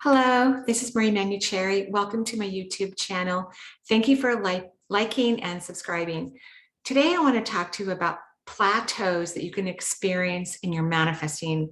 Hello, this is Marie Manucherry. Welcome to my YouTube channel. Thank you for liking and subscribing. Today, I want to talk to you about plateaus that you can experience in your manifesting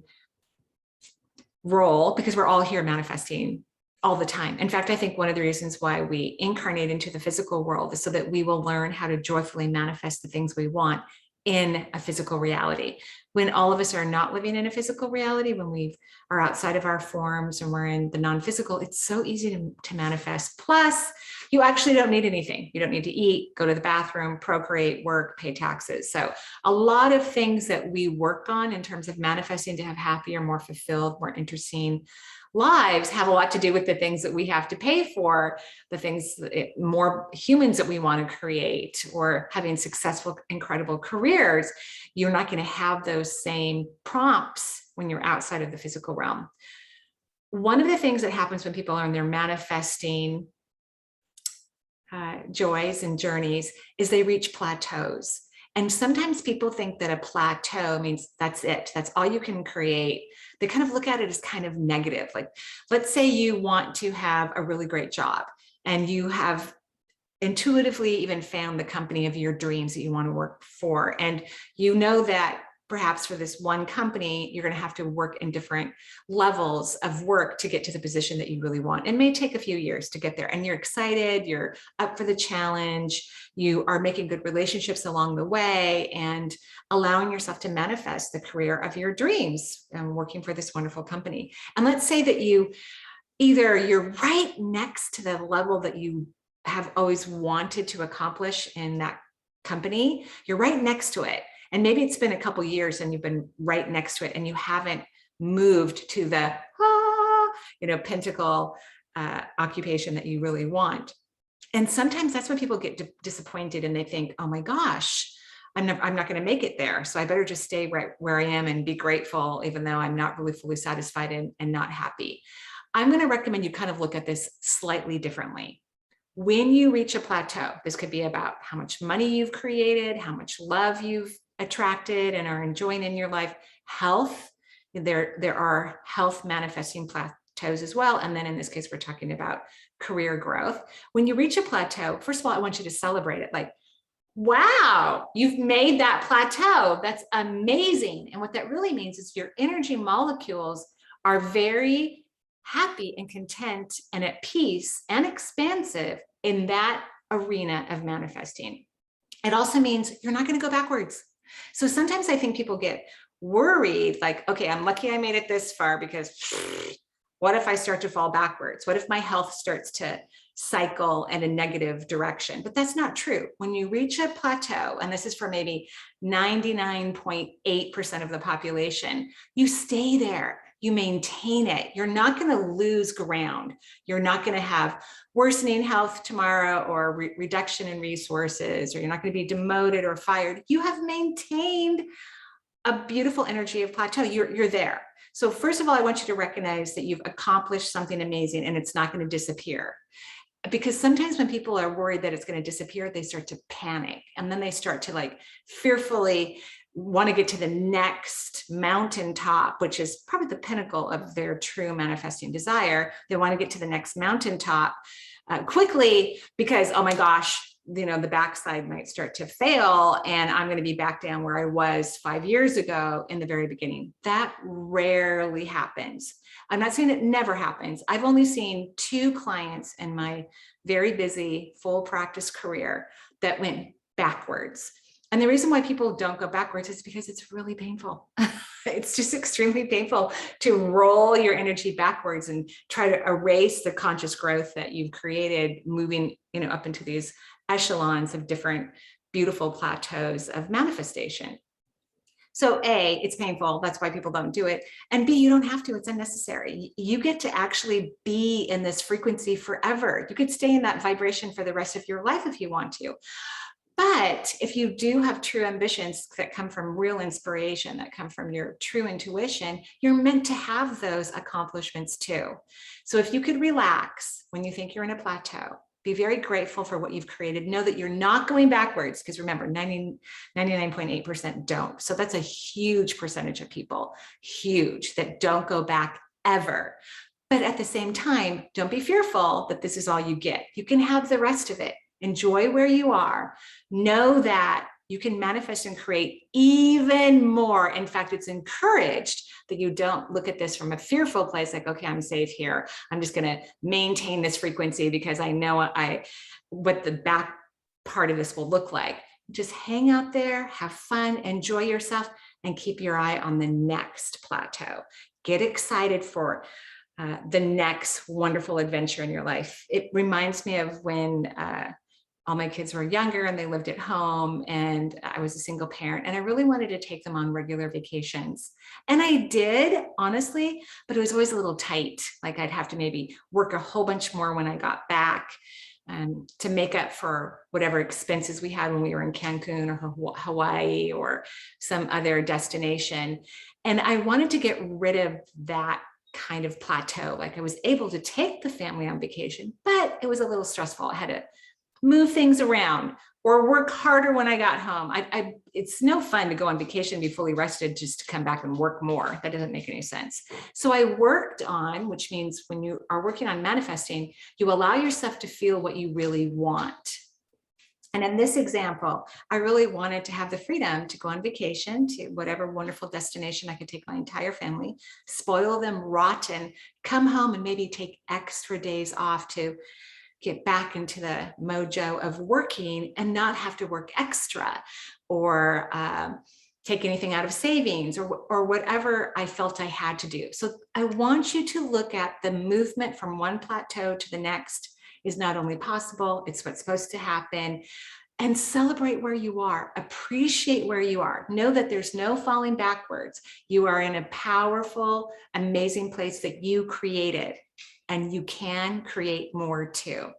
role, because we're all here manifesting all the time. In fact, I think one of the reasons why we incarnate into the physical world is so that we will learn how to joyfully manifest the things we want in a physical reality. When all of us are not living in a physical reality, when we are outside of our forms and we're in the non-physical, it's so easy to manifest. Plus, you actually don't need anything. You don't need to eat, go to the bathroom, procreate, work, pay taxes. So a lot of things that we work on in terms of manifesting to have happier, more fulfilled, more interesting lives have a lot to do with the things that we have to pay for, the things, more humans that we want to create, or having successful, incredible careers. You're not going to have those same prompts when you're outside of the physical realm. One of the things that happens when people are in their manifesting joys and journeys is they reach plateaus. And sometimes people think that a plateau means that's it, that's all you can create. They kind of look at it as kind of negative. Like, let's say you want to have a really great job and you have intuitively even found the company of your dreams that you want to work for. And you know that perhaps for this one company, you're going to have to work in different levels of work to get to the position that you really want. It may take a few years to get there, and you're excited, you're up for the challenge, you are making good relationships along the way and allowing yourself to manifest the career of your dreams and working for this wonderful company. And let's say that you're right next to the level that you have always wanted to accomplish in that company. You're right next to it. And maybe it's been a couple of years and you've been right next to it and you haven't moved to the, pentacle occupation that you really want. And sometimes that's when people get disappointed and they think, oh my gosh, I'm not going to make it there. So I better just stay right where I am and be grateful, even though I'm not really fully satisfied and not happy. I'm going to recommend you kind of look at this slightly differently. When you reach a plateau, this could be about how much money you've created, how much love you've attracted and are enjoying in your life, health. There are health manifesting plateaus as well. And then in this case, we're talking about career growth. When you reach a plateau, first of all, I want you to celebrate it. Like, wow, you've made that plateau. That's amazing. And what that really means is your energy molecules are very happy and content and at peace and expansive in that arena of manifesting. It also means you're not going to go backwards. So sometimes I think people get worried, like, okay, I'm lucky I made it this far, because what if I start to fall backwards? What if my health starts to cycle in a negative direction? But that's not true. When you reach a plateau, and this is for maybe 99.8% of the population, you stay there. You maintain it. You're not going to lose ground. You're not going to have worsening health tomorrow or reduction in resources, or you're not going to be demoted or fired. You have maintained a beautiful energy of plateau. You're there. So first of all, I want you to recognize that you've accomplished something amazing and it's not going to disappear. Because sometimes when people are worried that it's going to disappear, they start to panic, and then they start to like fearfully want to get to the next mountaintop, which is probably the pinnacle of their true manifesting desire. They want to get to the next mountaintop quickly because, oh my gosh, the backside might start to fail and I'm going to be back down where I was 5 years ago in the very beginning. That rarely happens. I'm not saying it never happens. I've only seen 2 clients in my very busy full practice career that went backwards. And the reason why people don't go backwards is because it's really painful. It's just extremely painful to roll your energy backwards and try to erase the conscious growth that you've created, moving, up into these echelons of different beautiful plateaus of manifestation. So A, it's painful. That's why people don't do it. And B, you don't have to. It's unnecessary. You get to actually be in this frequency forever. You could stay in that vibration for the rest of your life if you want to. But if you do have true ambitions that come from real inspiration, that come from your true intuition, you're meant to have those accomplishments too. So if you could relax when you think you're in a plateau, be very grateful for what you've created. Know that you're not going backwards, because remember, 99.8% don't. So that's a huge percentage of people, huge, that don't go back ever. But at the same time, don't be fearful that this is all you get. You can have the rest of it. Enjoy where you are. Know that you can manifest and create even more. In fact, it's encouraged that you don't look at this from a fearful place, like, okay, I'm safe here. I'm just going to maintain this frequency because I know what the back part of this will look like. Just hang out there, have fun, enjoy yourself, and keep your eye on the next plateau. Get excited for the next wonderful adventure in your life. It reminds me of when all my kids were younger and they lived at home, and I was a single parent, and I really wanted to take them on regular vacations. And I did, honestly, but it was always a little tight. Like I'd have to maybe work a whole bunch more when I got back to make up for whatever expenses we had when we were in Cancun or Hawaii or some other destination. And I wanted to get rid of that kind of plateau. Like I was able to take the family on vacation, but it was a little stressful. I had to move things around or work harder when I got home. It's no fun to go on vacation and be fully rested just to come back and work more. That doesn't make any sense. So I worked on, which means when you are working on manifesting, you allow yourself to feel what you really want. And in this example, I really wanted to have the freedom to go on vacation to whatever wonderful destination I could take my entire family, spoil them rotten, come home and maybe take extra days off to get back into the mojo of working and not have to work extra or take anything out of savings or whatever I felt I had to do. So I want you to look at the movement from one plateau to the next is not only possible, it's what's supposed to happen. And celebrate where you are, appreciate where you are. Know that there's no falling backwards. You are in a powerful, amazing place that you created, and you can create more too.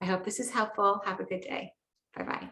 I hope this is helpful. Have a good day. Bye-bye.